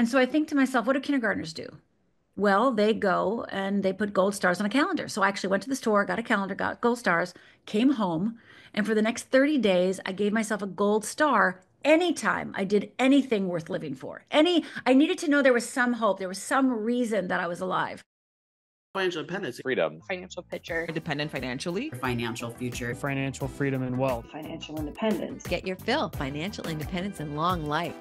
And so I think to myself, what do kindergartners do? Well, they go and they put gold stars on a calendar. So I actually went to the store, got a calendar, got gold stars, came home, and for the next 30 days, I gave myself a gold star anytime I did anything worth living for. I needed to know there was some hope, there was some reason that I was alive. Financial independence, freedom, financial picture, independent financially, financial future, financial freedom and wealth, financial independence. Get your fill, financial independence and long life.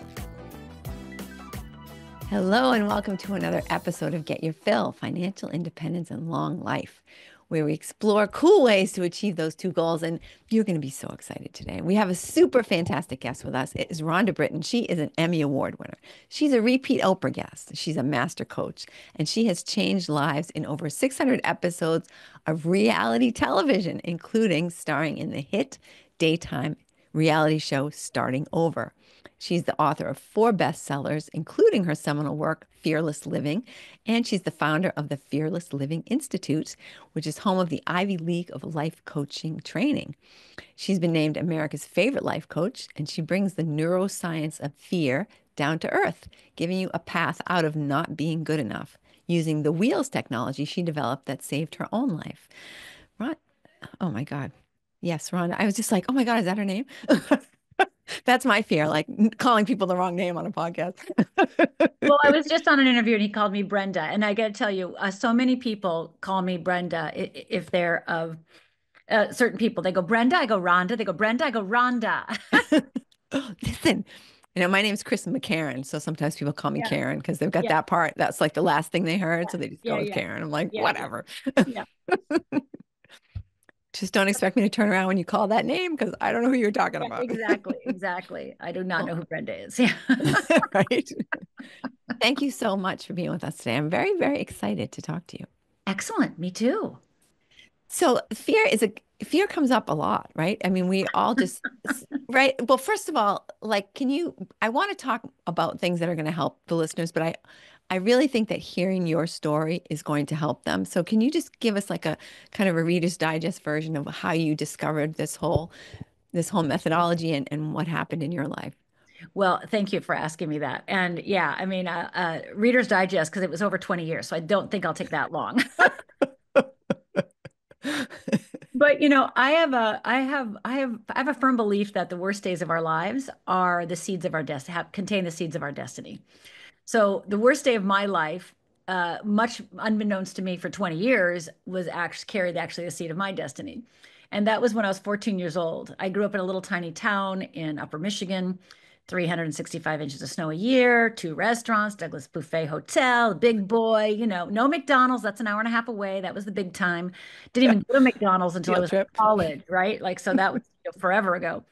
Hello and welcome to another episode of Get Your Fill, Financial Independence and Long Life, where we explore cool ways to achieve those two goals. And you're going to be so excited today. We have a super fantastic guest with us. It is Rhonda Britten. She is an Emmy Award winner. She's a repeat Oprah guest. She's a master coach, and she has changed lives in over 600 episodes of reality television, including starring in the hit daytime reality show Starting Over. She's the author of 4 bestsellers, including her seminal work, Fearless Living, and she's the founder of the Fearless Living Institute, which is home of the Ivy League of Life Coaching Training. She's been named America's favorite life coach, and she brings the neuroscience of fear down to earth, giving you a path out of not being good enough, using the wheels technology she developed that saved her own life. Oh my God. Yes, Rhonda. I was just like, oh my God, is that her name? That's my fear, like calling people the wrong name on a podcast. Well, I was just on an interview and he called me Brenda. And I got to tell you, so many people call me Brenda if they're of certain people. They go, Brenda, I go, Rhonda. They go, Brenda, I go, Rhonda. Listen, my name's Chris McCarran. So sometimes people call me Karen because they've got that part. That's like the last thing they heard. So they just go with Karen. I'm like, whatever. Yeah. Just don't expect me to turn around when you call that name because I don't know who you're talking about. Exactly. I do not know who Brenda is. Yeah. Right. Thank you so much for being with us today. I'm very, very excited to talk to you. Excellent. Me too. So fear comes up a lot, right? I mean, we all just, right? Well, first of all, like, I want to talk about things that are going to help the listeners, but I really think that hearing your story is going to help them. So can you just give us like a kind of a Reader's Digest version of how you discovered this whole methodology and what happened in your life? Well, thank you for asking me that. And yeah, I mean, Reader's Digest, because it was over 20 years. So I don't think I'll take that long. But I have a firm belief that the worst days of our lives are the seeds of our destiny, contain the seeds of our destiny. So the worst day of my life, much unbeknownst to me for 20 years, was actually the seed of my destiny. And that was when I was 14 years old. I grew up in a little tiny town in Upper Michigan, 365 inches of snow a year, 2 restaurants, Douglas Buffet Hotel, Big Boy, no McDonald's. That's an hour and a half away. That was the big time. Didn't even go to McDonald's until I was in college, right? Like, so that was forever ago.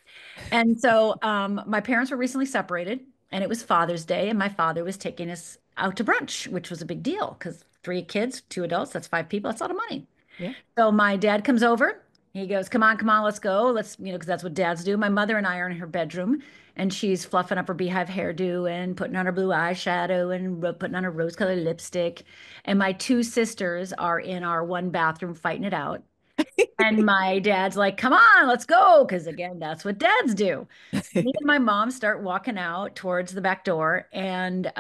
And so my parents were recently separated, and it was Father's Day, and my father was taking us out to brunch, which was a big deal because 3 kids, 2 adults, that's 5 people. That's a lot of money. Yeah. So my dad comes over. He goes, come on, let's go. Let's, because that's what dads do. My mother and I are in her bedroom, and she's fluffing up her beehive hairdo and putting on her blue eyeshadow and putting on her rose-colored lipstick. And my 2 sisters are in our 1 bathroom fighting it out. And my dad's like, come on, let's go. Because again, that's what dads do. Me and my mom start walking out towards the back door. And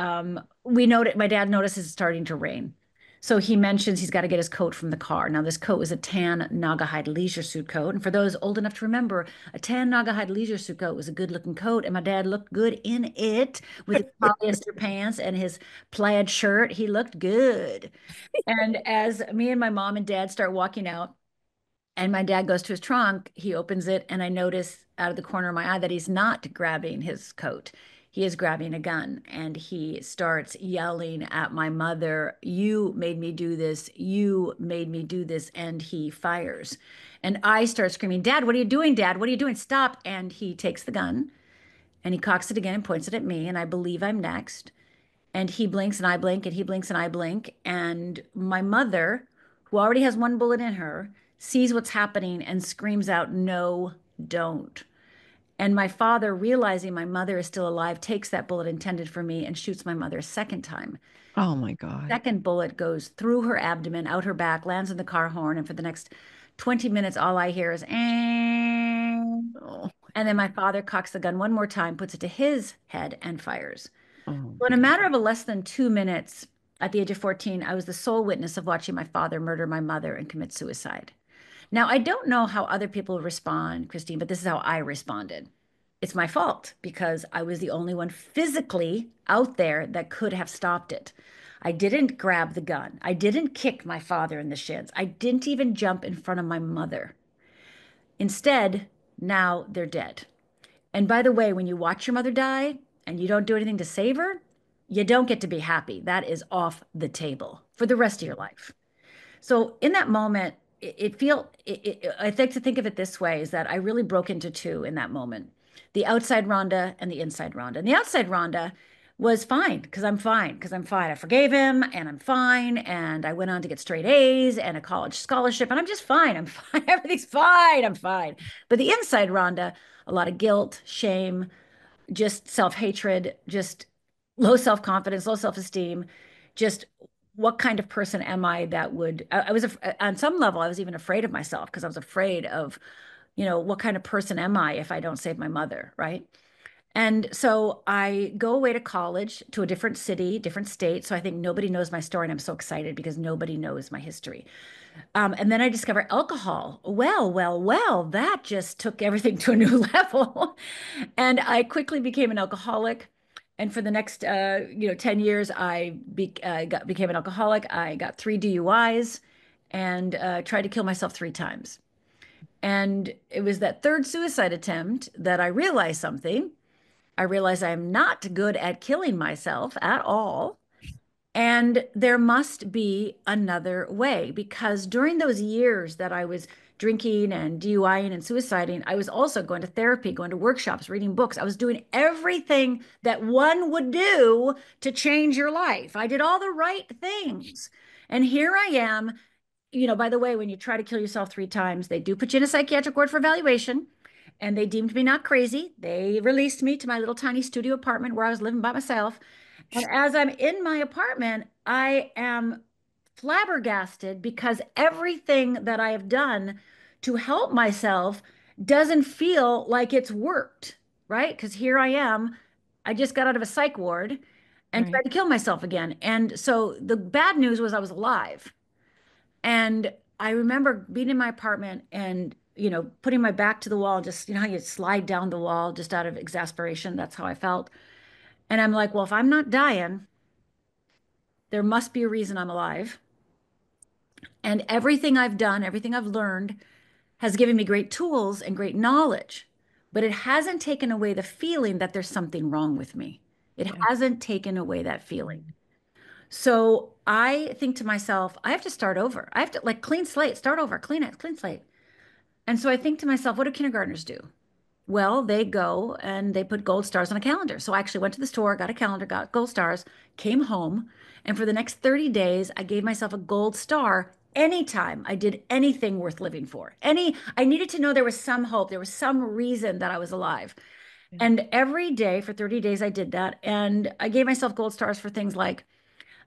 my dad notices it's starting to rain. So he mentions he's got to get his coat from the car. Now, this coat was a tan Naugahyde leisure suit coat. And for those old enough to remember, a tan Naugahyde leisure suit coat was a good looking coat. And my dad looked good in it with his polyester pants and his plaid shirt. He looked good. And as me and my mom and dad start walking out, and my dad goes to his trunk, he opens it, and I notice out of the corner of my eye that he's not grabbing his coat. He is grabbing a gun, and he starts yelling at my mother, you made me do this, you made me do this, and he fires. And I start screaming, Dad, what are you doing, Dad? What are you doing? Stop. And he takes the gun, and he cocks it again and points it at me, and I believe I'm next. And he blinks and I blink, and he blinks and I blink. And my mother, who already has 1 bullet in her, sees what's happening and screams out, no, don't. And my father, realizing my mother is still alive, takes that bullet intended for me and shoots my mother a second time. Oh my God. Second bullet goes through her abdomen, out her back, lands in the car horn. And for the next 20 minutes, all I hear is, oh. And then my father cocks the gun 1 more time, puts it to his head and fires. Oh, So in a God. matter of a less than 2 minutes, at the age of 14, I was the sole witness of watching my father murder my mother and commit suicide. Now, I don't know how other people respond, Christine, but this is how I responded. It's my fault because I was the only one physically out there that could have stopped it. I didn't grab the gun. I didn't kick my father in the shins. I didn't even jump in front of my mother. Instead, now they're dead. And by the way, when you watch your mother die and you don't do anything to save her, you don't get to be happy. That is off the table for the rest of your life. So in that moment, I think to think of it this way is that I really broke into two in that moment, the outside Rhonda and the inside Rhonda. And the outside Rhonda was fine because I'm fine because I'm fine. I forgave him and I'm fine. And I went on to get straight A's and a college scholarship and I'm just fine. I'm fine. Everything's fine. I'm fine. But the inside Rhonda, a lot of guilt, shame, just self-hatred, just low self-confidence, low self-esteem, just what kind of person am I that would, I was, on some level, I was even afraid of myself because I was afraid of, what kind of person am I if I don't save my mother, right? And so I go away to college to a different city, different state. So I think nobody knows my story. And I'm so excited because nobody knows my history. And then I discovered alcohol. Well, that just took everything to a new level. And I quickly became an alcoholic. And for the next, 10 years, became an alcoholic. I got 3 DUIs and tried to kill myself 3 times. And it was that third suicide attempt that I realized something. I realized I am not good at killing myself at all. And there must be another way because during those years that I was drinking and DUIing and suiciding, I was also going to therapy, going to workshops, reading books. I was doing everything that one would do to change your life. I did all the right things. And here I am. By the way, when you try to kill yourself 3 times, they do put you in a psychiatric ward for evaluation. And they deemed me not crazy. They released me to my little tiny studio apartment where I was living by myself. And as I'm in my apartment, I am flabbergasted because everything that I have done to help myself doesn't feel like it's worked, right? Because here I am. I just got out of a psych ward and tried Right. to kill myself again. And so the bad news was I was alive. And I remember being in my apartment and, putting my back to the wall, just, how you slide down the wall just out of exasperation. That's how I felt. And I'm like, well, if I'm not dying, there must be a reason I'm alive. And everything I've done, everything I've learned has given me great tools and great knowledge, but it hasn't taken away the feeling that there's something wrong with me. It Yeah. hasn't taken away that feeling. So I think to myself, I have to start over. I have to like clean slate, start over, clean it, clean slate. And so I think to myself, what do kindergartners do? Well, they go and they put gold stars on a calendar. So I actually went to the store, got a calendar, got gold stars, came home, and for the next 30 days, I gave myself a gold star anytime I did anything worth living for. I needed to know there was some hope, there was some reason that I was alive. Yeah. And every day for 30 days, I did that. And I gave myself gold stars for things like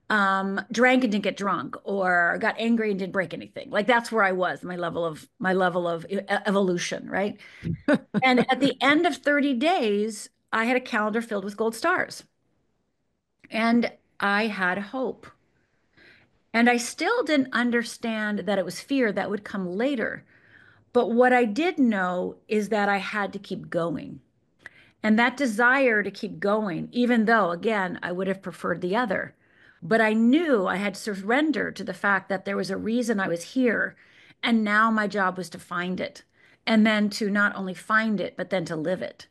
drank and didn't get drunk or got angry and didn't break anything. Like that's where I was, my level of evolution, right? And at the end of 30 days, I had a calendar filled with gold stars. And I had hope. And I still didn't understand that it was fear that would come later. But what I did know is that I had to keep going. And that desire to keep going, even though, again, I would have preferred the other. But I knew I had surrendered to the fact that there was a reason I was here. And now my job was to find it. And then to not only find it, but then to live it,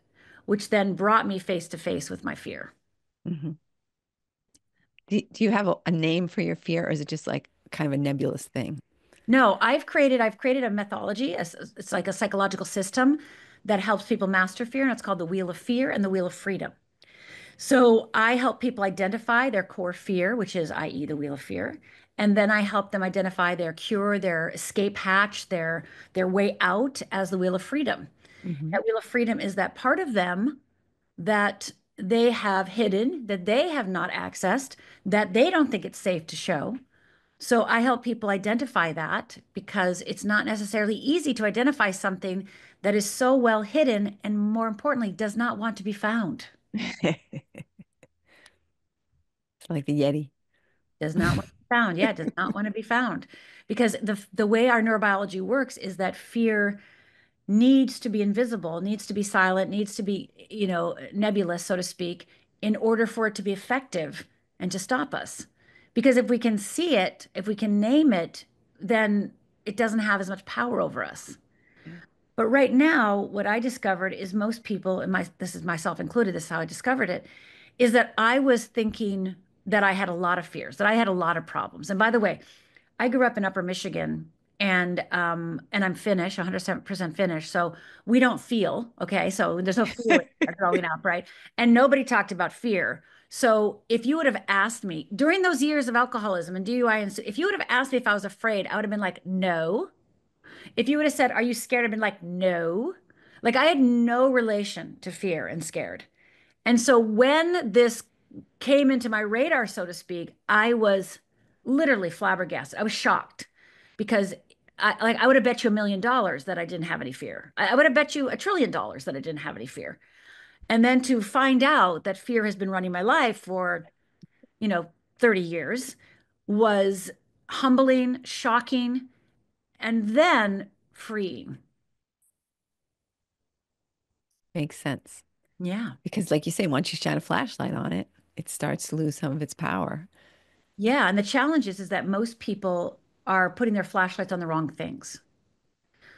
which then brought me face to face with my fear. Mhm. Do you have a name for your fear, or is it just like kind of a nebulous thing? No, I've created a methodology. It's like a psychological system that helps people master fear, and it's called the Wheel of Fear and the Wheel of Freedom. So I help people identify their core fear, which is, i.e., the wheel of fear. And then I help them identify their cure, their escape hatch, their way out as the wheel of freedom. Hmm. That wheel of freedom is that part of them that they have hidden, that they have not accessed, that they don't think it's safe to show. So I help people identify that because it's not necessarily easy to identify something that is so well hidden and more importantly, does not want to be found. Like the Yeti. Does not want to be found. Yeah, does not want to be found. Because the way our neurobiology works is that fear needs to be invisible, needs to be silent, needs to be, nebulous, so to speak, in order for it to be effective and to stop us. Because if we can see it, if we can name it, then it doesn't have as much power over us. Yeah. But right now, what I discovered is most people, and this is myself included, this is how I discovered it, is that I was thinking that I had a lot of fears, that I had a lot of problems. And by the way, I grew up in Upper Michigan, and I'm Finnish, 100% Finnish. So we don't feel, okay? So there's no feeling growing up, right? And nobody talked about fear. So if you would have asked me during those years of alcoholism and DUI, and if you would have asked me if I was afraid, I would have been like, no. If you would have said, are you scared? I'd been like, no. Like I had no relation to fear and scared. And so when this came into my radar, so to speak, I was literally flabbergasted. I was shocked because I would have bet you $1 million that I didn't have any fear. I would have bet you $1 trillion that I didn't have any fear. And then to find out that fear has been running my life for, you know, 30 years was humbling, shocking, and then freeing. Makes sense. Yeah. Because, like you say, once you shine a flashlight on it, it starts to lose some of its power. Yeah. And the challenge is that most people are putting their flashlights on the wrong things.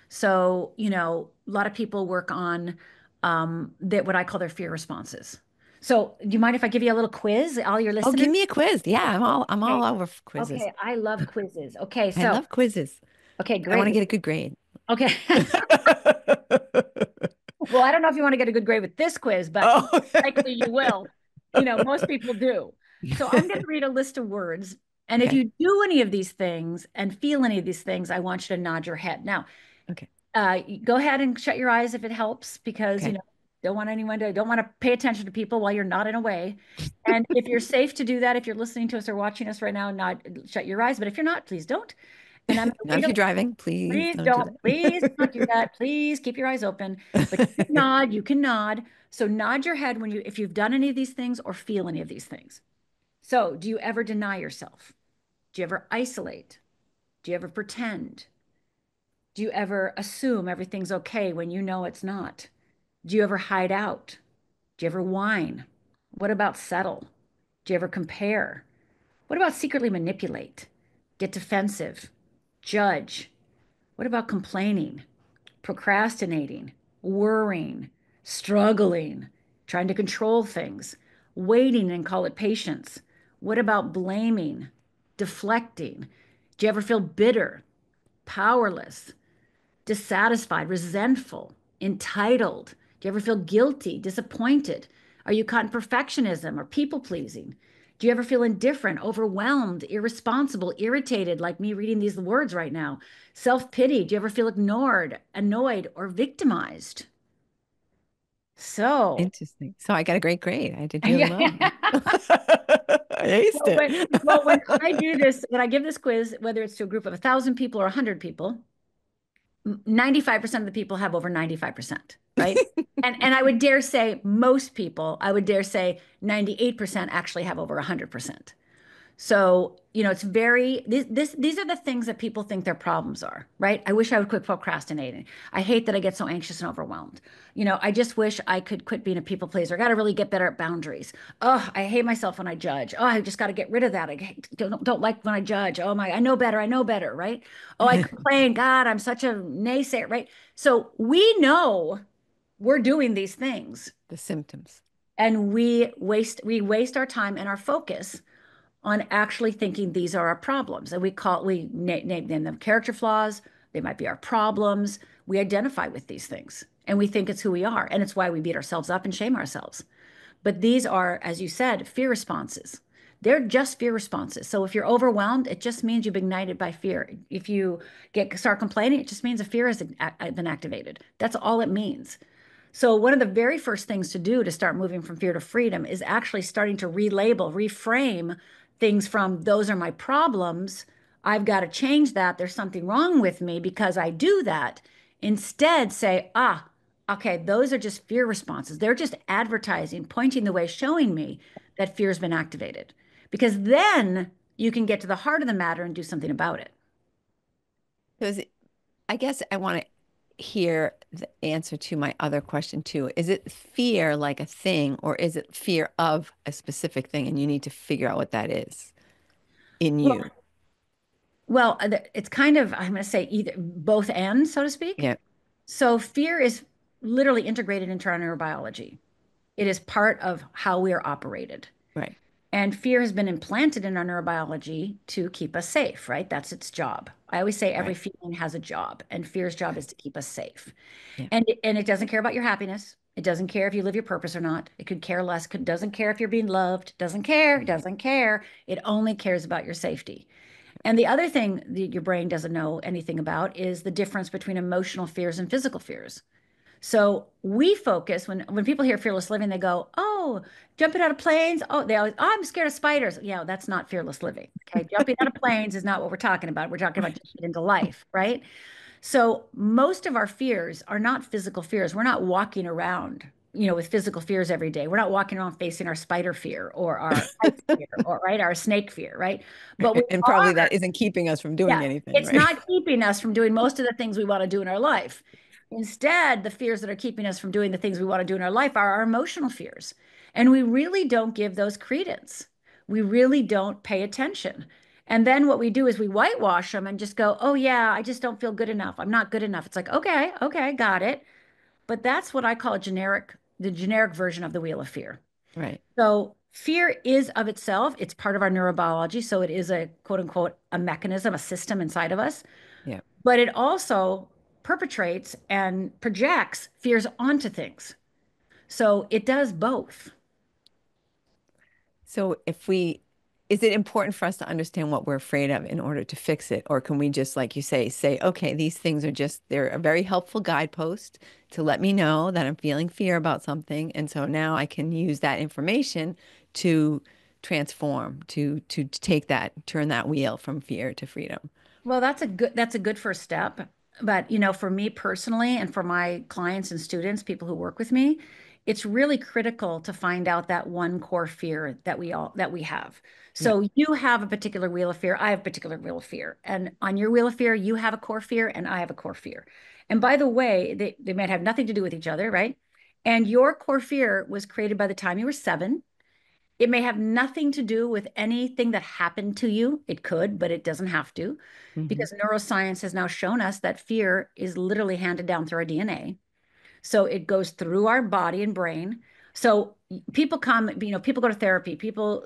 So, a lot of people work on that what I call their fear responses. So, do you mind if I give you a little quiz, all your Oh, listeners? give me a quiz. Yeah, I'm Okay. all over quizzes. Okay, I love quizzes. Okay, I so love quizzes. okay, I want to great. get a good grade. Okay. Well, I don't know if you want to get a good grade with this quiz, but Oh. likely you will. Most people do. So I'm going to read a list of words. And if Okay. you do any of these things and feel any of these things, I want you to nod your head. Now, Okay. go ahead and shut your eyes if it helps, because Okay. don't want to pay attention to people while you're nodding away. And if you're safe to do that, if you're listening to us or watching us right now, shut your eyes. But if you're not, please don't. And I'm Not if you're driving, please please don't do don't, please don't do that. that. Please keep your eyes open. But you can nod. So nod your head if you've done any of these things or feel any of these things. So do you ever deny yourself? Do you ever isolate? Do you ever pretend? Do you ever assume everything's okay when you know it's not? Do you ever hide out? Do you ever whine? What about settle? Do you ever compare? What about secretly manipulate? Get defensive? Judge? What about complaining? Procrastinating? Worrying? Struggling? Trying to control things? Waiting and call it patience? What about blaming? Deflecting? Do you ever feel bitter? Powerless? Dissatisfied, resentful, entitled? Do you ever feel guilty, disappointed? Are you caught in perfectionism or people pleasing? Do you ever feel indifferent, overwhelmed, irresponsible, irritated, like me reading these words right now? Self pity. Do you ever feel ignored, annoyed, or victimized? So, Interesting. So I got a great grade. I did really yeah. well. I aced Well, it. when I do this, when I give this quiz, whether it's to a group of 1,000 people or 100 people, 95% of the people have over 95%, right? And I would dare say most people, I would dare say 98% actually have over 100%. So, it's these are the things that people think their problems are, right? I wish I would quit procrastinating. I hate that I get so anxious and overwhelmed. I just wish I could quit being a people pleaser. I got to really get better at boundaries. Oh, I hate myself when I judge. Oh, I just got to get rid of that. Don't like when I judge. Oh my, I know better, right? Oh, I complain. God, I'm such a naysayer, right? So we know we're doing these things, The symptoms. and we waste our time and our focus on actually thinking these are our problems. And we name them character flaws. They might be our problems. We identify with these things and we think it's who we are. And it's why we beat ourselves up and shame ourselves. But these are, as you said, fear responses. They're just fear responses. So if you're overwhelmed, it just means you've been ignited by fear. If you start complaining, it just means a fear has been activated. That's all it means. So one of the very first things to do to start moving from fear to freedom is actually starting to relabel, reframe things from those are my problems. I've got to change that. There's something wrong with me because I do that. Instead, say, okay, those are just fear responses. They're just advertising, pointing the way, showing me that fear's been activated. because then you can get to the heart of the matter and do something about it. Because I guess I want to hear the answer to my other question too. Is it fear like a thing, or is it fear of a specific thing and you need to figure out what that is in Well, you? well, it's kind of, I'm going to say either both ends, so to speak. Yeah, So fear is literally integrated into our neurobiology. It is part of how we are operated. right, And fear has been implanted in our neurobiology to keep us safe, right? That's its job. I always say every right. feeling has a job, and fear's job is to keep us safe. Yeah. And it doesn't care about your happiness. It doesn't care if you live your purpose or not. It could care less. Doesn't care if you're being loved. Doesn't care. Doesn't care. It only cares about your safety. And the other thing that your brain doesn't know anything about is the difference between emotional fears and physical fears. So we focus when people hear fearless living, they go, "Oh, jumping out of planes." Oh, they always, "Oh, I'm scared of spiders." Yeah, that's not fearless living. Okay, jumping out of planes is not what we're talking about. We're talking about jumping into life, right? So most of our fears are not physical fears. We're not walking around, with physical fears every day. We're not walking around facing our spider fear or our height fear or right, our snake fear, right? But we And are, probably that isn't keeping us from doing yeah, anything, it's right? not keeping us from doing most of the things we want to do in our life. Instead, the fears that are keeping us from doing the things we want to do in our life are our emotional fears. And we really don't give those credence. We really don't pay attention. And then what we do is we whitewash them and just go, "Oh, yeah, I just don't feel good enough. I'm not good enough." It's like, okay, okay, got it. But that's what I call the generic version of the wheel of fear. Right. So fear is of itself, it's part of our neurobiology. So it is a quote unquote, a mechanism, a system inside of us, Yeah. but it also perpetrates and projects fears onto things. So it does both. So is it important for us to understand what we're afraid of in order to fix it? Or can we just, like you say, okay, these things they're a very helpful guidepost to let me know that I'm feeling fear about something. And so now I can use that information to transform, to take turn that wheel from fear to freedom. Well, that's a good first step. But, for me personally and for my clients and students, people who work with me, it's really critical to find out that one core fear that we have. Yeah. So you have a particular wheel of fear, I have a particular wheel of fear. And on your wheel of fear, you have a core fear and I have a core fear. And by the way, they might have nothing to do with each other, right? And your core fear was created by the time you were 7. It may have nothing to do with anything that happened to you. It could, but it doesn't have to, Hmm. because neuroscience has now shown us that fear is literally handed down through our DNA. So it goes through our body and brain. So people come, people go to therapy, people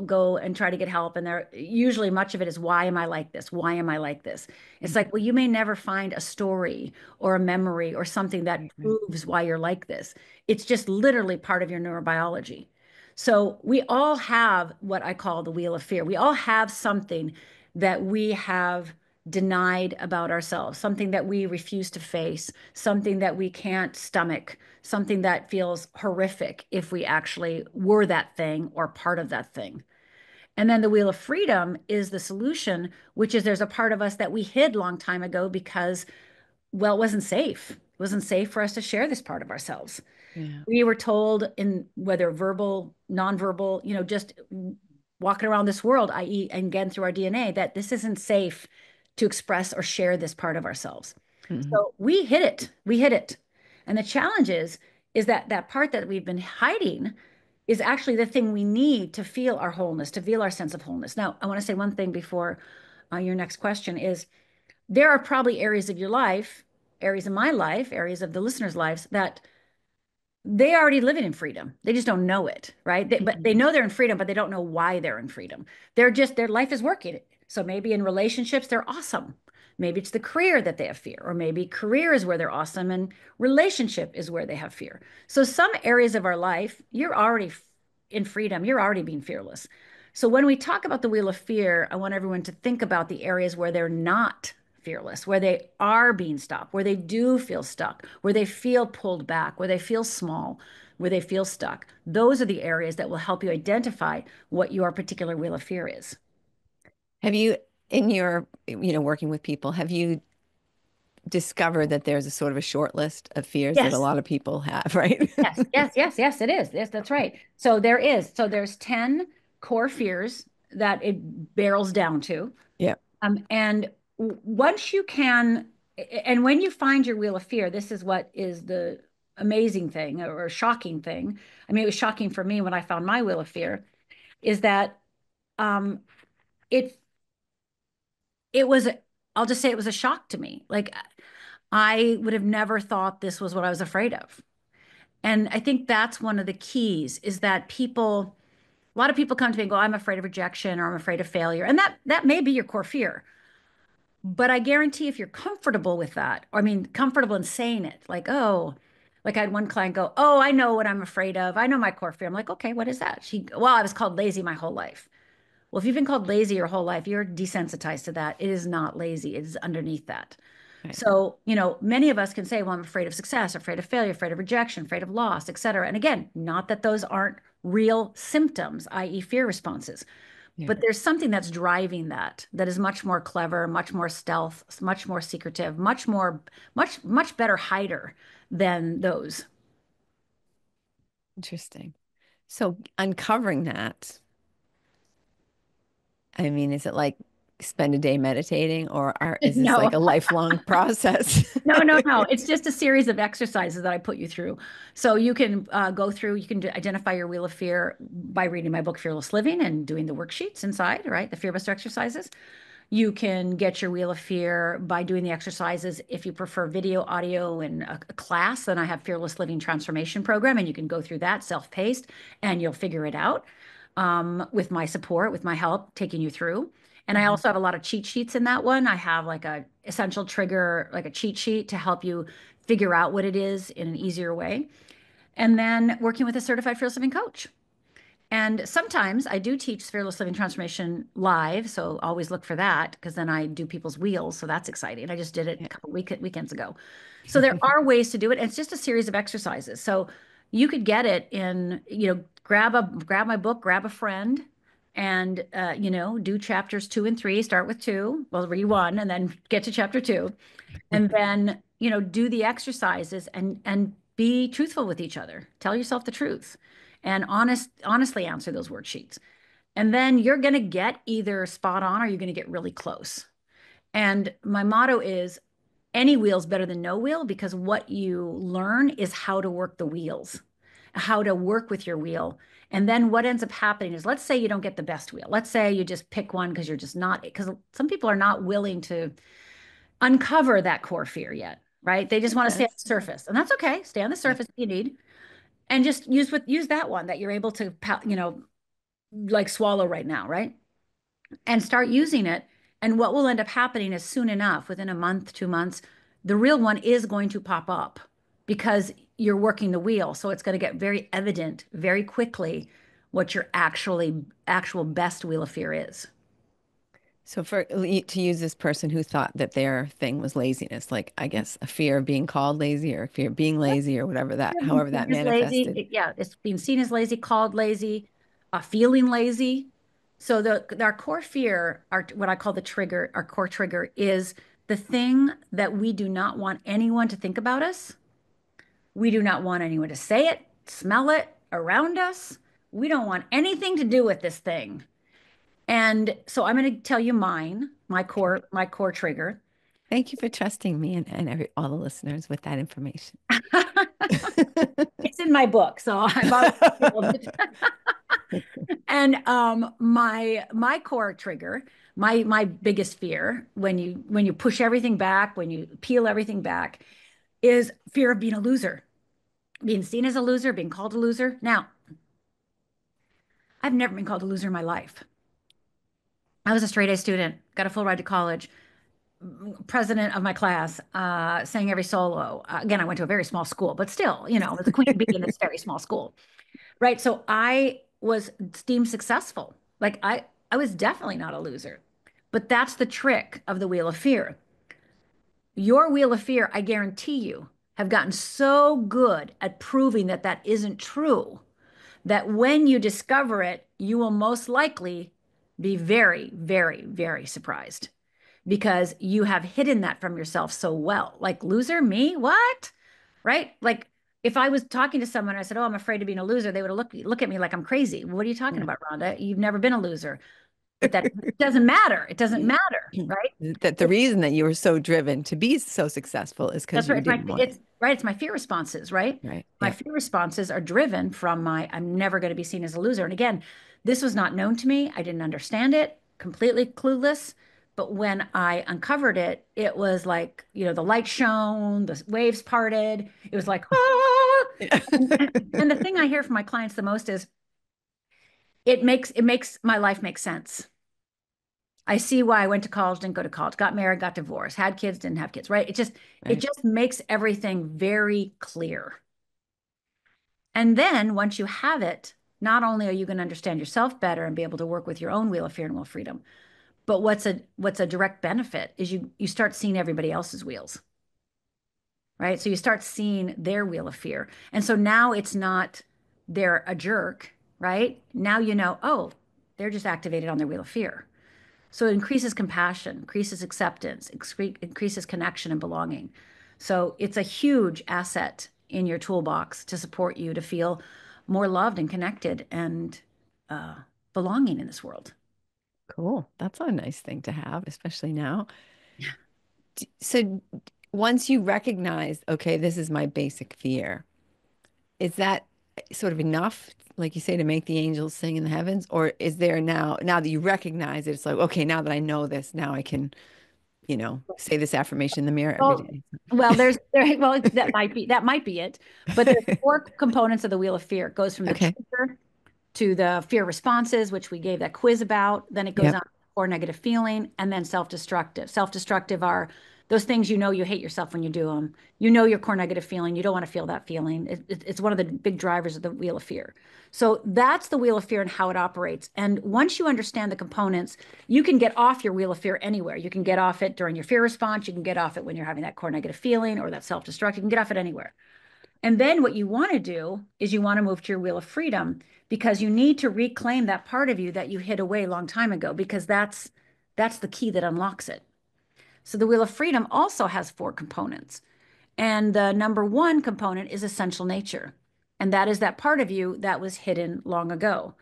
go and try to get help. And they're usually much of it is, why am I like this? Why am I like this? It's like, well, you may never find a story or a memory or something that Right, right. proves why you're like this. It's just literally part of your neurobiology. So we all have what I call the wheel of fear. We all have something that we have denied about ourselves, something that we refuse to face, something that we can't stomach, something that feels horrific if we actually were that thing or part of that thing. And then the wheel of freedom is the solution, which is there's a part of us that we hid long time ago because, well, it wasn't safe. It wasn't safe for us to share this part of ourselves. Yeah. We were told, in whether verbal, nonverbal, just walking around this world, i.e., and again through our DNA, that this isn't safe to express or share this part of ourselves. Hmm. So we hid it. We hid it. And the challenge is that that part that we've been hiding is actually the thing we need to feel our wholeness, to feel our sense of wholeness. Now, I want to say one thing before your next question is, there are probably areas of your life, areas of my life, areas of the listeners' lives that they are already living in freedom. They just don't know it, right? But they know they're in freedom, but they don't know why they're in freedom. Their life is working. So maybe in relationships, they're awesome. Maybe it's the career that they have fear, or maybe career is where they're awesome and relationship is where they have fear. So some areas of our life, you're already in freedom. You're already being fearless. So when we talk about the wheel of fear, I want everyone to think about the areas where they're not fearless, where they are being stopped, where they do feel stuck, where they feel pulled back, where they feel small, where they feel stuck. Those are the areas that will help you identify what your particular wheel of fear is. Have you, in your, working with people, have you discovered that there's a sort of a short list of fears that a Yes. lot of people have, right? Yes, yes, yes, yes, it is. Yes, that's right. So there's 10 core fears that it barrels down to. Yeah. And once you can, and when you find your wheel of fear, this is what is the amazing thing or shocking thing. I mean, it was shocking for me when I found my wheel of fear, is that um, it it was, I'll just say it was a shock to me. Like I would have never thought this was what I was afraid of. And I think that's one of the keys is that people, a lot of people come to me and go, I'm afraid of rejection or I'm afraid of failure. And that may be your core fear. But I guarantee if you're comfortable with that, or I mean, comfortable in saying it, like, oh, like I had one client go, oh, I know what I'm afraid of. I know my core fear. I'm like, okay, what is that? Well, I was called lazy my whole life. Well, if you've been called lazy your whole life, you're desensitized to that. It is not lazy. It is underneath that. Right. So, many of us can say, well, I'm afraid of success, afraid of failure, afraid of rejection, afraid of loss, et cetera. And again, not that those aren't real symptoms, i.e., fear responses. Yeah. But there's something that's driving that is much more clever, much more stealth, much more secretive, much better hider than those. Interesting. So uncovering that, I mean, is it like spend a day meditating or is this No, like a lifelong process? no. It's just a series of exercises that I put you through. So you can go through, you can identify your wheel of fear by reading my book, Fearless Living, and doing the worksheets inside, right? The Fear Buster exercises. You can get your wheel of fear by doing the exercises. If you prefer video, audio, and a class, then I have Fearless Living Transformation Program, and you can go through that self-paced, and you'll figure it out with my support, with my help, taking you through. And I Mhm. also have a lot of cheat sheets in that one. I have like a essential trigger, like a cheat sheet to help you figure out what it is in an easier way. And then working with a certified fearless living coach. And sometimes I do teach Fearless Living Transformation live, so always look for that because then I do people's wheels, so that's exciting. I just did it a Yeah. couple weekends ago. So there are ways to do it, and it's just a series of exercises. So you could get it in, grab my book, grab a friend, and do chapters 2 and 3. Start with two, well, read one, and then get to chapter 2, and then do the exercises and be truthful with each other. Tell yourself the truth and honestly answer those worksheets. And then you're going to get either spot on or you're going to get really close. And my motto is any wheel's better than no wheel because what you learn is how to work the wheels, how to work with your wheel. And then what ends up happening is, let's say you don't get the best wheel. Let's say you just pick one because you're just not, because some people are not willing to uncover that core fear yet, right? They just want to stay on Yes. the surface, and that's okay. Stay on the Yeah. surface if you need, and just use that one that you're able to, like swallow right now, right? And start using it. And what will end up happening is soon enough, within a month, 2 months, the real one is going to pop up because you're working the wheel. So it's going to get very evident very quickly what your actual best wheel of fear is. So to use this person who thought that their thing was laziness, like I guess a fear of being called lazy or a fear of being lazy or whatever that, Being however that seen as lazy. manifested. Yeah, it's being seen as lazy, called lazy, feeling lazy. So our core fear, our what I call the trigger, our core trigger is the thing that we do not want anyone to think about us. We do not want anyone to say it, smell it around us. We don't want anything to do with this thing. And so I'm going to tell you mine, Okay. my core trigger. Thank you for trusting me and all the listeners with that information. It's in my book, so I volunteered it. And my core trigger, my biggest fear when you push everything back, when you peel everything back, is fear of being a loser, being seen as a loser, being called a loser. Now, I've never been called a loser in my life. I was a straight A student, got a full ride to college, president of my class, sang every solo. Again, I went to a very small school, but still, the queen bee in this very small school. Right. So I was deemed successful. Like I was definitely not a loser. But that's the trick of the wheel of fear. Your wheel of fear, I guarantee you, have gotten so good at proving that that isn't true that when you discover it, you will most likely be very, very, very surprised because you have hidden that from yourself so well. Like, loser, me? What? Right? Like, if I was talking to someone, I said, "Oh, I'm afraid of being a loser," they would look at me like I'm crazy. What are you talking Yeah. about, Rhonda? You've never been a loser. But that doesn't matter. It doesn't matter, right? That the reason that you were so driven to be so successful is because That's right. you didn't want It's right. It's my fear responses, right? right. My Yeah. fear responses are driven from my, I'm never going to be seen as a loser. And again, this was not known to me. I didn't understand it, completely clueless. But when I uncovered it, it was like, the light shone, the waves parted. It was like, ah. Yeah. And the thing I hear from my clients the most is it makes my life make sense. I see why I went to college, didn't go to college, got married, got divorced, had kids, didn't have kids, right? It Right. just makes everything very clear. And then once you have it, not only are you going to understand yourself better and be able to work with your own wheel of fear and will of freedom, but what's a direct benefit is you start seeing everybody else's wheels, right? So you start seeing their wheel of fear. And so now it's not they're a jerk, right? Now you know, oh, they're just activated on their wheel of fear. So it increases compassion, increases acceptance, increases connection and belonging. So it's a huge asset in your toolbox to support you to feel more loved and connected and uh, belonging in this world. Cool. That's a nice thing to have, especially now. So once you recognize, okay, this is my basic fear, is that sort of enough, like you say, to make the angels sing in the heavens? Or is there now that you recognize it, it's like, okay, now that I know this, now I can, say this affirmation in the mirror every Well, day. well, that might be it. But there's four components of the wheel of fear. It goes from the Okay. trigger to the fear responses, which we gave that quiz about. Then it goes Yep. on for negative feeling, and then self-destructive. Self-destructive are those things you hate yourself when you do them. You know your core negative feeling. You don't want to feel that feeling. It's one of the big drivers of the wheel of fear. So that's the wheel of fear and how it operates. And once you understand the components, you can get off your wheel of fear anywhere. You can get off it during your fear response. You can get off it when you're having that core negative feeling or that self-destruct. You can get off it anywhere. And then what you want to do is you want to move to your wheel of freedom because you need to reclaim that part of you that you hid away a long time ago because that's the key that unlocks it. So the wheel of freedom also has four components. And the number one component is essential nature. And that is that part of you that was hidden long ago.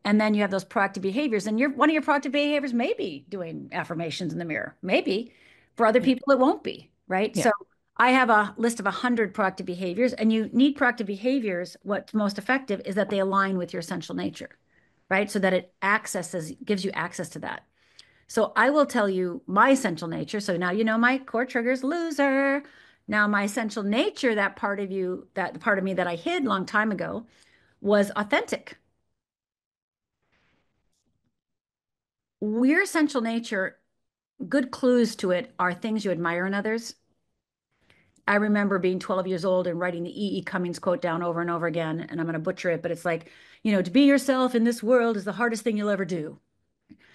And then you have those proactive behaviors. And one of your proactive behaviors may be doing affirmations in the mirror. Maybe. For other Yeah. people, it won't be, right? Yeah. So I have a list of 100 proactive behaviors, and you need proactive behaviors. What's most effective is that they align with your essential nature, right? So that gives you access to that. So I will tell you my essential nature. So now you know my core triggers loser. Now my essential nature, that part of you, that part of me that I hid a long time ago was authentic. Your essential nature, good clues to it are things you admire in others. I remember being 12 years old and writing the E. E. Cummings quote down over and over again, and I'm going to butcher it, but it's like, to be yourself in this world is the hardest thing you'll ever do.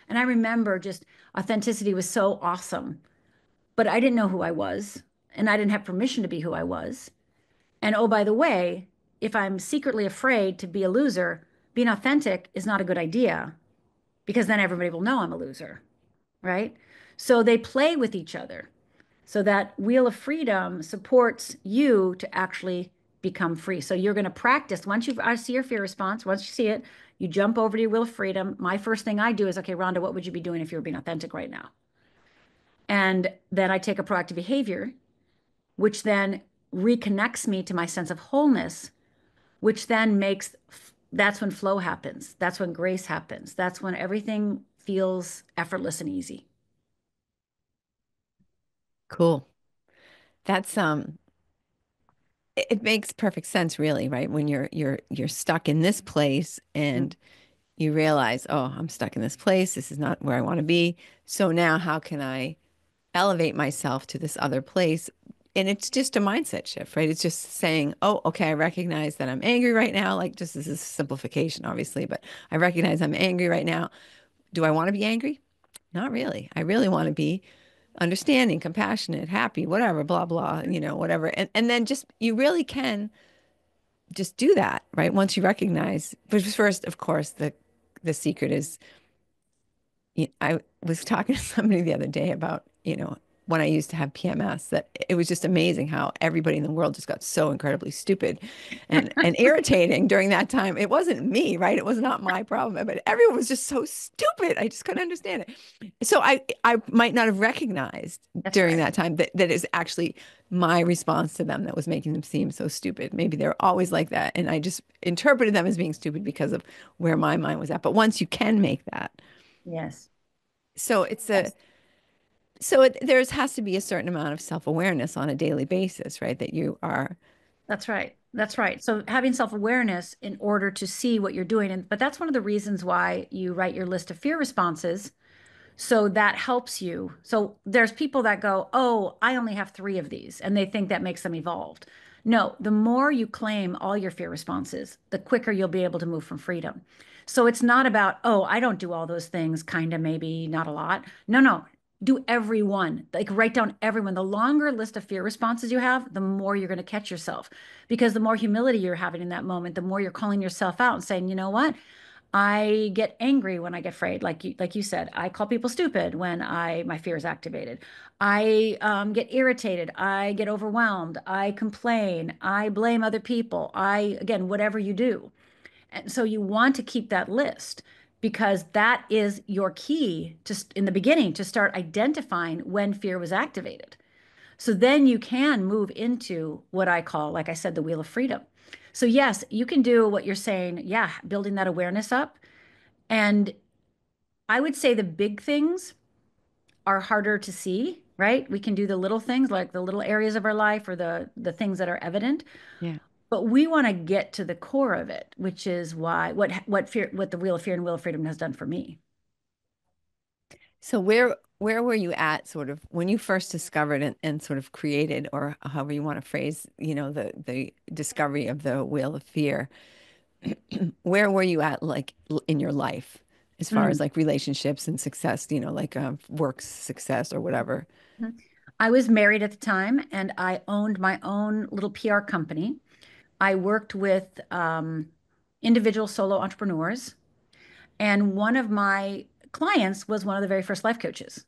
And I remember just authenticity was so awesome, but I didn't know who I was, and I didn't have permission to be who I was. And oh, by the way, if I'm secretly afraid to be a loser, being authentic is not a good idea because then everybody will know I'm a loser, right? So they play with each other. So that wheel of freedom supports you to actually become free. So you're going to practice once I see your fear response, once you see it, you jump over to your wheel of freedom. My first thing I do is, okay, Rhonda, what would you be doing if you were being authentic right now? And then I take a proactive behavior, which then reconnects me to my sense of wholeness, which then that's when flow happens. That's when grace happens. That's when everything feels effortless and easy. Cool. That's it makes perfect sense really, right? When you're stuck in this place and you realize, oh, I'm stuck in this place. This is not where I want to be. So now how can I elevate myself to this other place? And it's just a mindset shift, right? It's just saying, oh, okay, I recognize that I'm angry right now. Like, just this is simplification, obviously, but I recognize I'm angry right now. Do I want to be angry? Not really. I really want to be understanding, compassionate, happy, whatever, blah, blah, whatever. And then just, you really can just do that, right? Once you recognize, but first, of course, the secret is, I was talking to somebody the other day about, when I used to have PMS, that it was just amazing how everybody in the world just got so incredibly stupid and irritating during that time. It wasn't me, right? It was not my problem, but everyone was just so stupid. I just couldn't understand it. So I might not have recognized That's during right. that time that is actually my response to them that was making them seem so stupid. Maybe they're always like that, and I just interpreted them as being stupid because of where my mind was at. But once you can make that, Yes. so it's a Yes. so there's has to be a certain amount of self-awareness on a daily basis, right? That you are, That's right. That's right. So having self-awareness in order to see what you're doing. And but that's one of the reasons why you write your list of fear responses. So that helps you. So there's people that go, oh, I only have three of these, and they think that makes them evolved. No, the more you claim all your fear responses, the quicker you'll be able to move from freedom. So it's not about, oh, I don't do all those things, kind of, maybe not a lot. No, no, do every one. Like write down everyone. The longer list of fear responses you have, the more you're going to catch yourself. Because the more humility you're having in that moment, the more you're calling yourself out and saying, you know what? I get angry when I get afraid, like you said. I call people stupid when I my fear is activated. I get irritated. I get overwhelmed. I complain. I blame other people. I again, whatever you do. And so you want to keep that list because that is your key to in the beginning to start identifying when fear was activated. So then you can move into what I call, like I said, the wheel of freedom. So yes, you can do what you're saying. Yeah, building that awareness up. And I would say the big things are harder to see, right? We can do the little things like the little areas of our life or the things that are evident, yeah. but we want to get to the core of it, which is why what the Wheel of Fear and Wheel of Freedom has done for me. So where were you at sort of when you first discovered and sort of created, or however you want to phrase, the discovery of the Wheel of Fear? Where were you at, like in your life, as far as Mm. like relationships and success, like work success or whatever? Mhm. I was married at the time and I owned my own little PR company. I worked with individual solo entrepreneurs, and one of my clients was one of the very first life coaches.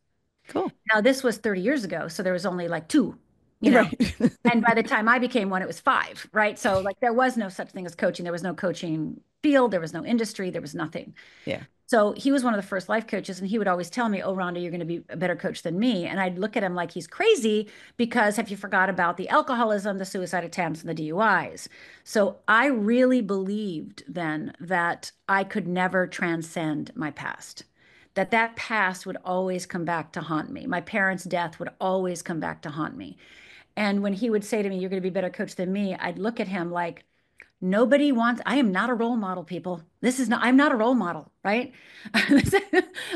Cool. Now, this was 30 years ago, so there was only like two, you know. Right. And by the time I became one, it was five, right? So, like, there was no such thing as coaching. There was no coaching field, there was no industry, there was nothing. Yeah. So, he was one of the first life coaches, and he would always tell me, oh, Rhonda, you're going to be a better coach than me. And I'd look at him like he's crazy because have you forgot about the alcoholism, the suicide attempts, and the DUIs? So, I really believed then that I could never transcend my past, that past would always come back to haunt me. My parents' death would always come back to haunt me. And when he would say to me, you're going to be a better coach than me, I'd look at him like, nobody wants, I am not a role model, people. This is not, I'm not a role model, right?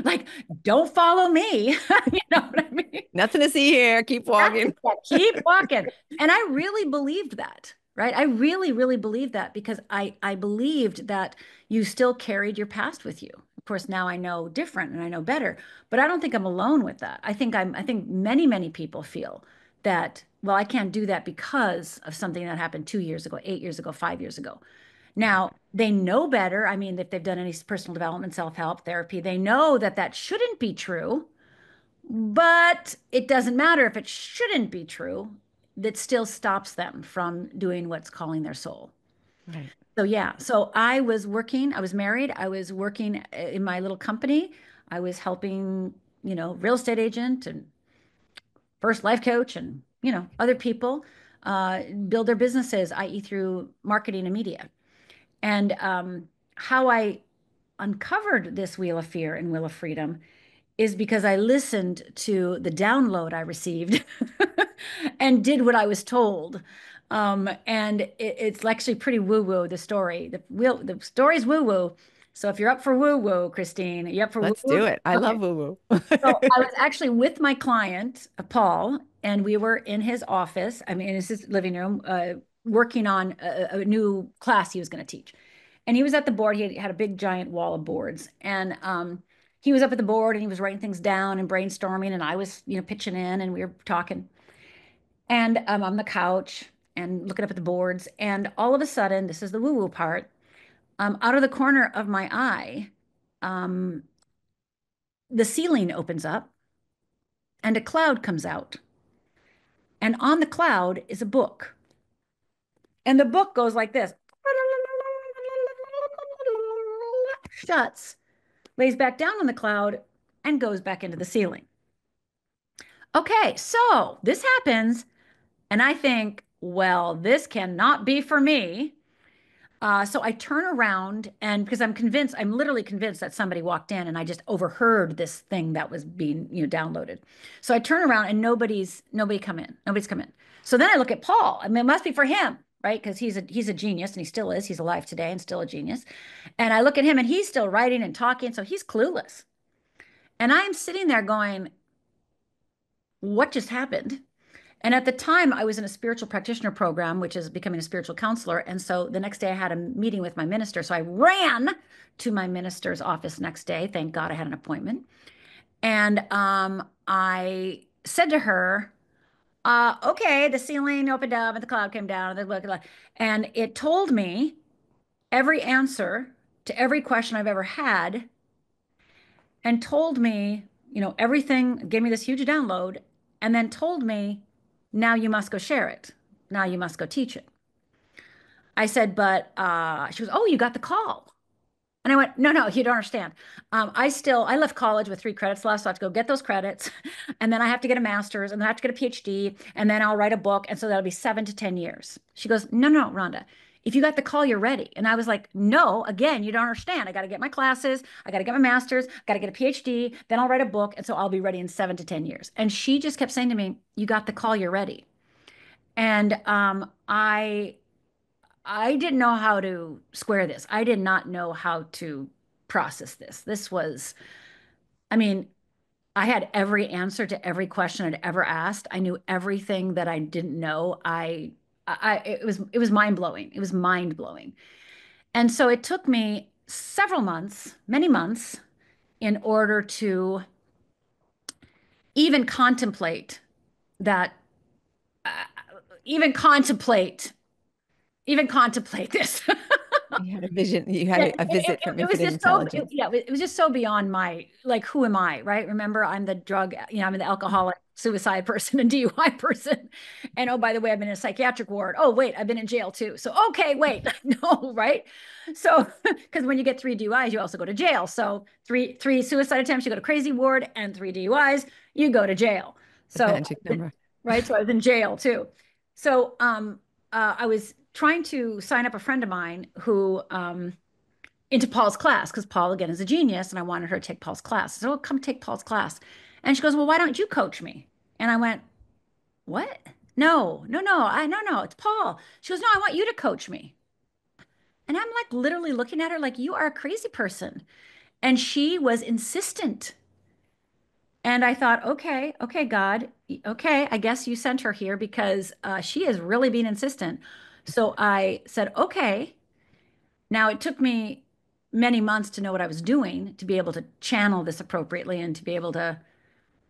Like, don't follow me. You know what I mean? Nothing to see here. Keep walking. Yeah, keep walking. And I really believed that, right? I really, really believed that because I believed that you still carried your past with you. Of course, now I know different and I know better, but I don't think I'm alone with that. I think many, many people feel that, well, I can't do that because of something that happened 2 years ago, 8 years ago, 5 years ago. Now, they know better. I mean, if they've done any personal development, self-help therapy, they know that that shouldn't be true. But it doesn't matter if it shouldn't be true, that still stops them from doing what's calling their soul. Right. So, yeah, so I was working, I was married, I was working in my little company. I was helping, real estate agent and first life coach and, other people build their businesses, i.e., through marketing and media. And how I uncovered this Wheel of Fear and Wheel of Freedom is because I listened to the download I received and did what I was told. And it's actually pretty woo-woo, the story. The story's woo-woo. So if you're up for woo-woo, Christine, you up for Let's woo-woo? do it. I Okay. love woo woo. So I was actually with my client, Paul, and we were in his office, I mean, in his living room, working on a new class he was going to teach. And he was at the board. He had a big giant wall of boards. And he was up at the board and he was writing things down and brainstorming. And I was, pitching in and we were talking. And I'm on the couch and looking up at the boards. And all of a sudden, this is the woo-woo part, out of the corner of my eye, um, the ceiling opens up and a cloud comes out. And on the cloud is a book. And the book goes like this. Shuts, lays back down on the cloud, and goes back into the ceiling. Okay, so this happens, and I think, well, this cannot be for me. So I turn around and because I'm literally convinced that somebody walked in and I just overheard this thing that was being, downloaded. So I turn around and nobody come in. Nobody's come in. So then I look at Paul. I mean, it must be for him, right? Because he's a genius and he still is. He's alive today and still a genius. And I look at him and he's still writing and talking. So he's clueless. And I'm sitting there going, what just happened? And at the time, I was in a spiritual practitioner program, which is becoming a spiritual counselor. And so the next day, I had a meeting with my minister. So I ran to my minister's office next day. Thank God I had an appointment. And I said to her, okay, the ceiling opened up and the cloud came down. And it told me every answer to every question I've ever had and told me, everything, gave me this huge download, and then told me, now you must go share it. Now you must go teach it. I said, but she goes, oh, you got the call. And I went, no, no, you don't understand. I left college with 3 credits left, so I have to go get those credits. And then I have to get a master's and then I have to get a PhD and then I'll write a book. And so that'll be 7 to 10 years. She goes, no, no, Rhonda, if you got the call, you're ready. And I was like, no, again, you don't understand. I got to get my classes. I got to get my master's, got to get a PhD, then I'll write a book. And so I'll be ready in 7 to 10 years. And she just kept saying to me, you got the call, you're ready. And I didn't know how to square this. I did not know how to process this. I mean, I had every answer to every question I'd ever asked. I knew everything that I didn't know. It was mind blowing. It was mind blowing. And so it took me several months, many months, in order to even contemplate that, uh, even contemplate, even contemplate this. You had a vision. You Yeah, had a visit from it was infinite just so intelligence. it was just so beyond my like who am I, right? Remember, I'm the drug, I'm the alcoholic, suicide person, and DUI person. And oh, by the way, I've been in a psychiatric ward. Oh, wait, I've been in jail too. So okay, wait, no, right? So because when you get 3 DUIs, you also go to jail. So three suicide attempts, you go to crazy ward, and 3 DUIs, you go to jail. The So magic number. right, so I was in jail too. So I was trying to sign up a friend of mine who into Paul's class because Paul, again, is a genius and I wanted her to take Paul's class. So, oh, come take Paul's class. And she goes, well, why don't you coach me? And I went, what? No, no, no, no, it's Paul. She goes, no, I want you to coach me. And I'm like literally looking at her like, you are a crazy person. And she was insistent. And I thought, okay, okay, God, okay, I guess you sent her here because she is really being insistent. So I said, okay. Now, it took me many months to know what I was doing, to be able to channel this appropriately and to be able to,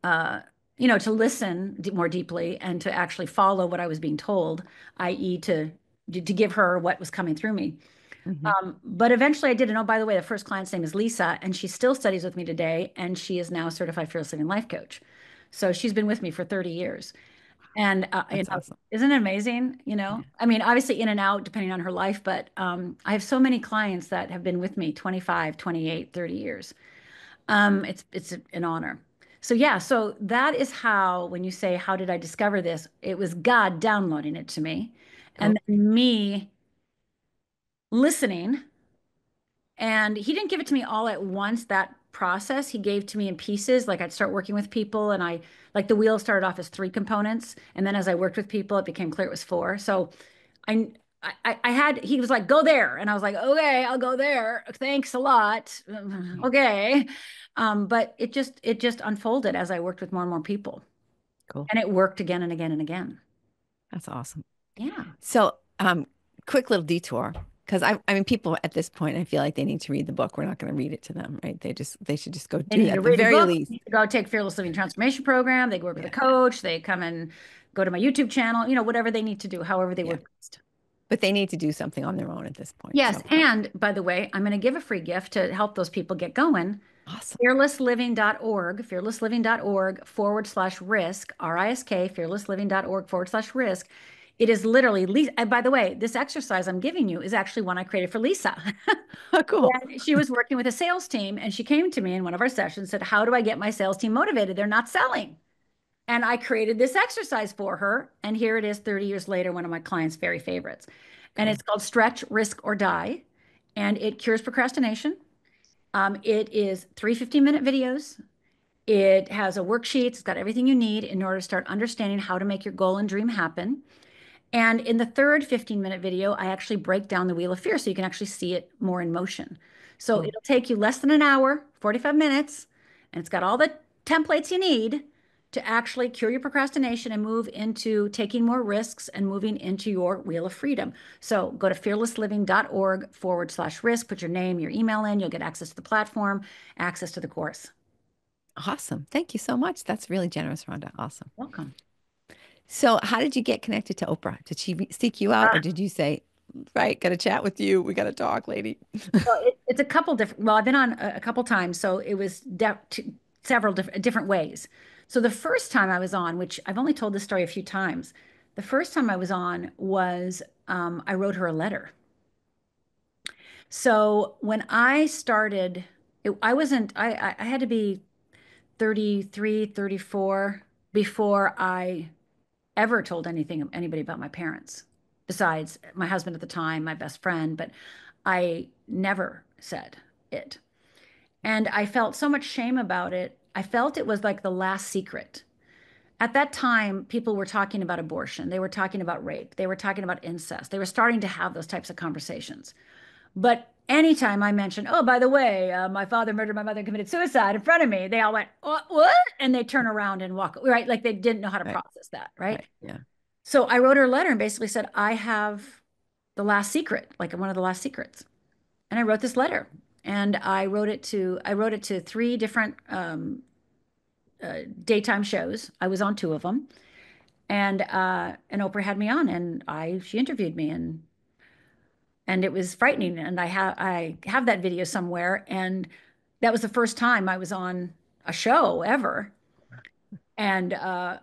uh, to listen more deeply and to actually follow what I was being told, i.e., to give her what was coming through me. Mhm. But eventually I did. And oh, by the way, the first client's name is Lisa, and she still studies with me today, and she is now a certified fearless living life coach. So she's been with me for 30 years. And That's awesome. isn't it amazing? Yeah. I mean, obviously in and out depending on her life, but I have so many clients that have been with me 25, 28, 30 years. It's an honor. So yeah, so that is how, when you say, how did I discover this? It was God downloading it to me, and Cool. then me listening. And he didn't give it to me all at once, that process. He gave to me in pieces. Like I'd start working with people and like the wheel started off as 3 components. And then as I worked with people, it became clear it was 4. So I, he was like, go there. And I was like, okay, I'll go there. Thanks a lot. Okay. But it just unfolded as I worked with more and more people. Cool. And it worked again and again and again. That's awesome. Yeah. So, quick little detour, because I mean, people at this point, I feel like they need to read the book. We're not going to read it to them, right? They should just go They do need that to at the read the very book, least. they need to go take Fearless Living Transformation Program. They work with Yeah. a coach. They come and go to my YouTube channel, whatever they need to do, however they Yeah. work best. But they need to do something on their own at this point. Yes. So And by the way, I'm going to give a free gift to help those people get going. awesome. Fearlessliving.org/risk, RISK, fearlessliving.org/risk. It is literally, and by the way, this exercise I'm giving you is actually one I created for Lisa. Cool. And she was working with a sales team, and she came to me in one of our sessions, said, how do I get my sales team motivated? They're not selling. And I created this exercise for her. And here it is 30 years later, one of my clients' very favorites. And it's called Stretch, Risk, or Die. And it cures procrastination. It is 3 15-minute videos. It has a worksheet. It's got everything you need in order to start understanding how to make your goal and dream happen. And in the third 15-minute video, I actually break down the wheel of fear so you can actually see it more in motion. So Cool. it'll take you less than an hour, 45 minutes, and it's got all the templates you need to actually cure your procrastination and move into taking more risks and moving into your wheel of freedom. So go to fearlessliving.org/risk, put your name, your email in, you'll get access to the platform, access to the course. Awesome. Thank you so much. That's really generous, Rhonda. Awesome. Welcome. So how did you get connected to Oprah? Did she seek you out or did you say, right, got to chat with you. We got to talk, lady. Well, it's a couple different, well, I've been on a couple times, so it was several different ways. So the first time I was on, which I've only told this story a few times, the first time I was on was I wrote her a letter. So when I started, I wasn't, I had to be 33, 34 before I ever told anybody about my parents, besides my husband at the time, my best friend, but I never said it. And I felt so much shame about it. I felt it was like the last secret. At that time, people were talking about abortion. They were talking about rape. They were talking about incest. They were starting to have those types of conversations. But anytime I mentioned, oh, by the way, my father murdered my mother and committed suicide in front of me, they all went, what? And they turn around and walk, right? Like they didn't know how to Right. process that, right? Right. Yeah. So I wrote her a letter and basically said, I have the last secret, like one of the last secrets. And I wrote this letter and I wrote it to three different daytime shows. I was on two of them. And Oprah had me on and she interviewed me and it was frightening. And I have that video somewhere. And that was the first time I was on a show ever. And I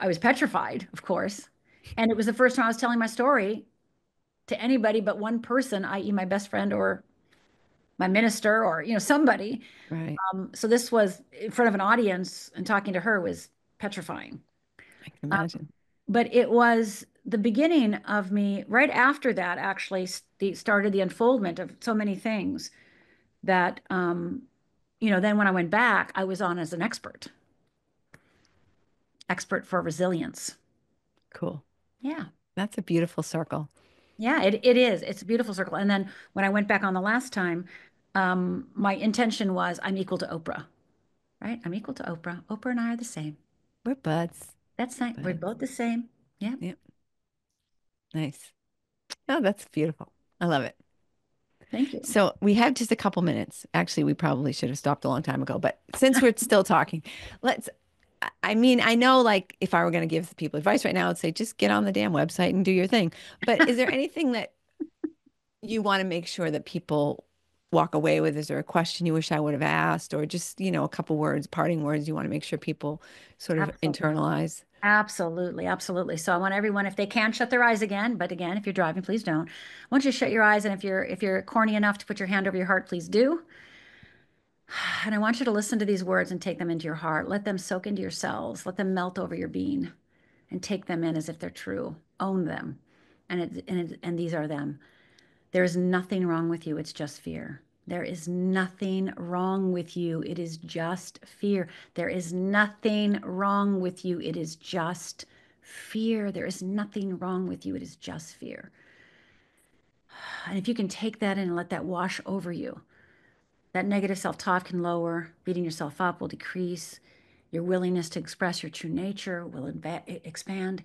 was petrified, of course. And it was the first time I was telling my story to anybody but one person, i.e., my best friend or my minister or somebody. Right. So this was in front of an audience, and talking to her was petrifying. I can Um, imagine. but it was the beginning of me. Right after that, actually, started the unfoldment of so many things that then when I went back, I was on as an expert for resilience. Cool. Yeah. That's a beautiful circle. Yeah, it is. It's a beautiful circle. And then when I went back on the last time, my intention was I'm equal to Oprah, right? I'm equal to Oprah. Oprah and I are the same. We're buds. That's nice. We're Buds. both the same. Yeah. Yep. Nice. Oh, that's beautiful. I love it. Thank you. So we have just a couple minutes. Actually, we probably should have stopped a long time ago, but since we're still talking, let's, I mean, I know like if I were going to give people advice right now, I'd say just get on the damn website and do your thing. But is there anything that you want to make sure that people walk away with? Is there a question you wish I would have asked, or just, a couple words, parting words you want to make sure people sort of Absolutely. internalize? Absolutely. Absolutely. So I want everyone, if they can, shut their eyes again. But again, if you're driving, please don't. I want you to shut your eyes. And if you're corny enough to put your hand over your heart, please do. And I want you to listen to these words and take them into your heart. Let them soak into your cells. Let them melt over your being and take them in as if they're true. Own them. And these are them. There is nothing wrong with you. It's just fear. There is nothing wrong with you. It is just fear. There is nothing wrong with you. It is just fear. There is nothing wrong with you. It is just fear. And if you can take that in and let that wash over you, that negative self-talk can lower, beating yourself up will decrease, your willingness to express your true nature will expand,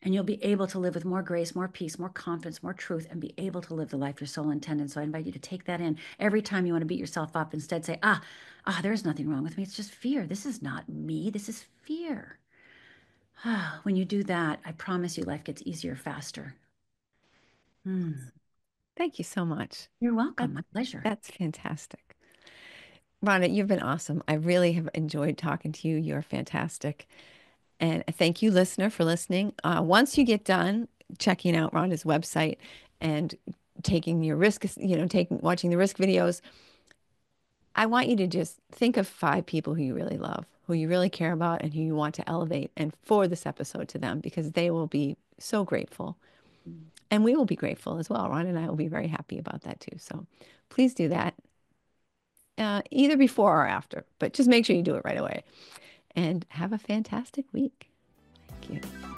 and you'll be able to live with more grace, more peace, more confidence, more truth, and be able to live the life your soul intended. So I invite you to take that in. Every time you want to beat yourself up, instead say, there's nothing wrong with me. It's just fear. This is not me. This is fear. When you do that, I promise you life gets easier faster. Mm. Thank you so much. You're welcome. My pleasure. That's fantastic. Rhonda, you've been awesome. I really have enjoyed talking to you. You're fantastic. And thank you, listener, for listening. Once you get done checking out Rhonda's website and taking your risk, watching the risk videos, I want you to just think of 5 people who you really love, who you really care about, and who you want to elevate and forward this episode to them because they will be so grateful. And we will be grateful as well. Ron and I will be very happy about that too. So please do that either before or after, but just make sure you do it right away. And have a fantastic week. Thank you.